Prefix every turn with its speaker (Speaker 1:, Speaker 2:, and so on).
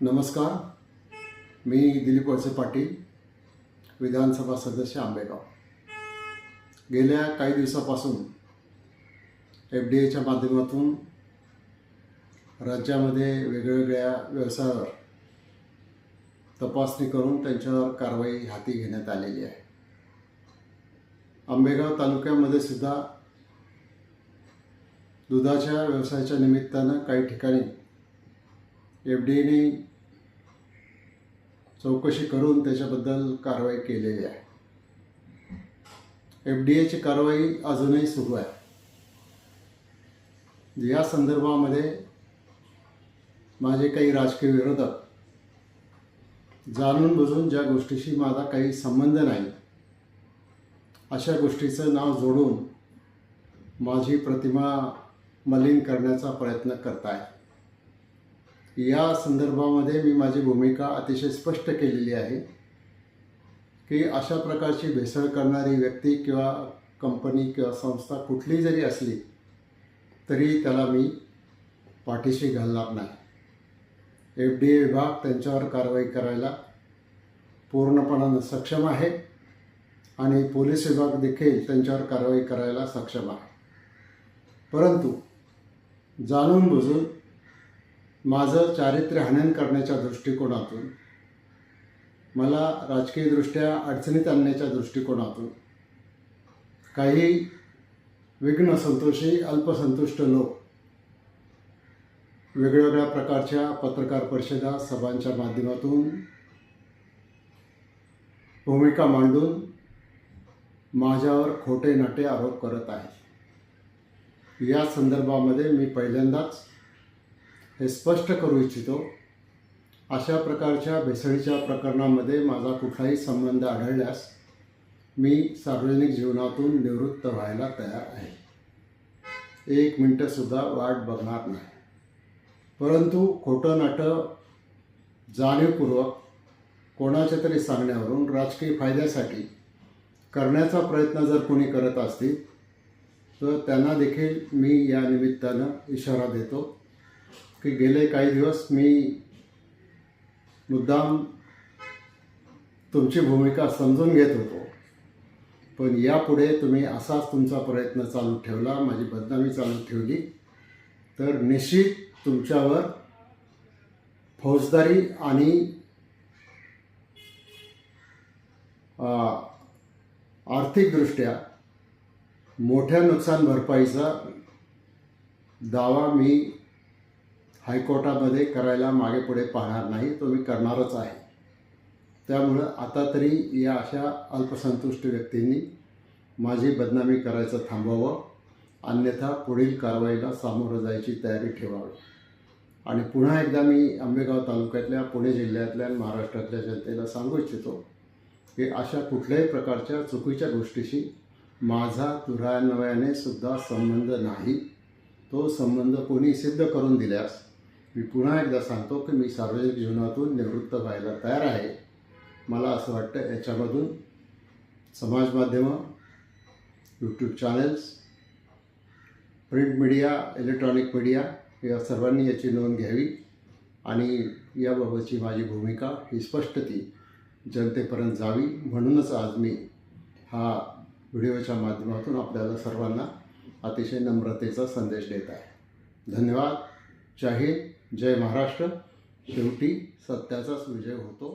Speaker 1: नमस्कार. मी दिलीप वळसे पाटील, विधानसभा सदस्य आंबेगाव. गेल्या काही दिवसापासून FDAच्या माध्यमातून राज्यामध्ये वेगवेगळ्या व्यवसायावर तपासणी करून त्यांच्यावर कारवाई हाती घेण्यात आलेली आहे. आंबेगाव तालुक्यामध्ये सुद्धा दुधाच्या व्यवसायाच्या निमित्तानं काही ठिकाणी FDAने चौकशी करून त्याच्याबद्दल कारवाई केलेली आहे. FDAची कारवाई अजूनही सुरू आहे. या संदर्भामध्ये माझे काही राजकीय विरोधक जाणून बुजून ज्या गोष्टीशी माझा काही संबंध नाही अशा गोष्टीचं नाव जोडून माझी प्रतिमा मलिन करण्याचा प्रयत्न करत आहे. या संदर्भामध्ये मी माझी भूमिका अतिशय स्पष्ट केलेली आहे की अशा प्रकारची भेसळ करणारी व्यक्ती किंवा कंपनी किंवा संस्था कुठली जरी असली तरी त्याला मी पाठीशी घालणार नाही. FDA विभाग त्यांच्यावर कारवाई करायला पूर्णपणाने सक्षम आहे आणि पोलीस विभाग देखील त्यांच्यावर कारवाई करायला सक्षम आहे. परंतु जाणून बुजून माझं चारित्र्य हनन करण्याच्या दृष्टिकोनातून, मला राजकीयदृष्ट्या अडचणीत आणण्याच्या दृष्टिकोनातून काही विघ्न संतोषी अल्पसंतुष्ट लोक वेगवेगळ्या प्रकारच्या पत्रकार परिषदा, सभांच्या माध्यमातून भूमिका मांडून माझ्यावर खोटे नाटे आरोप करत आहेत. या संदर्भामध्ये मी पहिल्यांदाच हे स्पष्ट करू इच्छितो, अशा प्रकारच्या भेसळीच्या प्रकरणामध्ये माझा कुठलाही संबंध आढळल्यास मी सार्वजनिक जीवनातून निवृत्त व्हायला तयार आहे. 1 मिनिटंसुद्धा वाट बघणार नाही. परंतु खोटं नाटं जाणीवपूर्वक कोणाच्या तरी सांगण्यावरून राजकीय फायद्यासाठी करण्याचा प्रयत्न जर कोणी करत असतील तर त्यांना देखील मी या निमित्तानं इशारा देतो की गेले काही दिवस मी मुद्दाम तुमची भूमिका समजून घेत होतो, पण यापुढे तुम्ही असाच तुमचा प्रयत्न चालू ठेवला, माझी बदनामी चालू ठेवली तर निश्चित तुमच्यावर फौजदारी आणि आर्थिकदृष्ट्या मोठ्या नुकसान भरपाईचा दावा मी हायकोर्टामध्ये करायला मागे पुढे पाहणार नाही. तो मी करणारच आहे. त्यामुळं आता तरी या अशा अल्पसंतुष्ट व्यक्तींनी माझी बदनामी करायचं थांबवावं, अन्यथा पुढील कारवाईला सामोरं जायची तयारी ठेवावी. आणि पुन्हा एकदा मी आंबेगाव तालुक्यातल्या, पुणे जिल्ह्यातल्या आणि महाराष्ट्रातल्या जनतेला सांगू इच्छितो की अशा कुठल्याही प्रकारच्या चुकीच्या गोष्टीशी माझा दुरान्वयाने सुद्धा संबंध नाही. तो संबंध कोणी सिद्ध करून दिल्यास मी पुन्हा एकदा सांगतो की मी सार्वजनिक जीवनातून निवृत्त व्हायला तयार आहे. मला असं वाटतं याच्यामधून समाज माध्यमं, YouTube channels, print media, electronic media या सर्वांनी याची नोंद घ्यावी आणि याबाबतची माझी भूमिका ही स्पष्टती जनतेपर्यंत जावी. म्हणूनच आज मी हा व्हिडिओच्या माध्यमातून आपल्याला सर्वांना अतिशय नम्रतेचा संदेश देत आहे. धन्यवाद. जय हिंद, जय महाराष्ट्र. शेवटी सत्याचाच विजय होतो.